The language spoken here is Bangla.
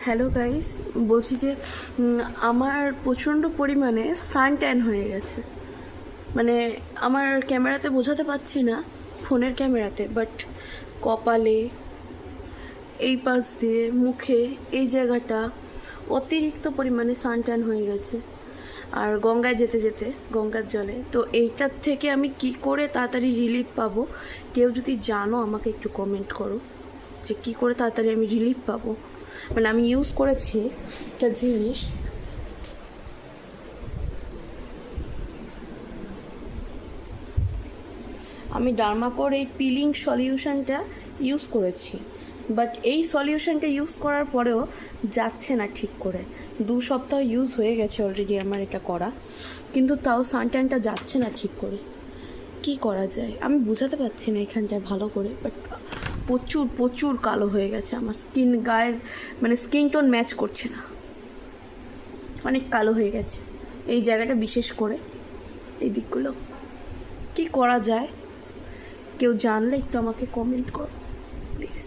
হ্যালো গাইস, বলছি যে আমার প্রচণ্ড পরিমাণে সান ট্যান হয়ে গেছে। মানে আমার ক্যামেরাতে বোঝাতে পারছি না, ফোনের ক্যামেরাতে, বাট কপালে, এই পাশ দিয়ে, মুখে, এই জায়গাটা অতিরিক্ত পরিমাণে সান ট্যান হয়ে গেছে। আর গঙ্গায় যেতে যেতে, গঙ্গার জলে, তো এইটার থেকে আমি কি করে তাড়াতাড়ি রিলিফ পাবো? কেউ যদি জানো আমাকে একটু কমেন্ট করো যে কী করে তাড়াতাড়ি আমি রিলিফ পাবো। মানে আমি ইউজ করেছি একটা জিনিস, আমি ডার্মাকোর এই পিলিং সলিউশনটা ইউজ করেছি, বাট এই সলিউশনটা ইউজ করার পরেও যাচ্ছে না ঠিক করে। 2 সপ্তাহ ইউজ হয়ে গেছে অলরেডি আমার এটা করা, কিন্তু তাও সানট্যানটা যাচ্ছে না ঠিক করে। কি করা যায় আমি বুঝাতে পারছি না এখানটায় ভালো করে, বাট প্রচুর প্রচুর কালো হয়ে গেছে আমার স্কিন, গায়ের মানে স্কিন টোন ম্যাচ করছে না, অনেক কালো হয়ে গেছে এই জায়গাটা, বিশেষ করে এই দিকগুলো। কি করা যায় কেউ জানলে একটু আমাকে কমেন্ট করো প্লিজ।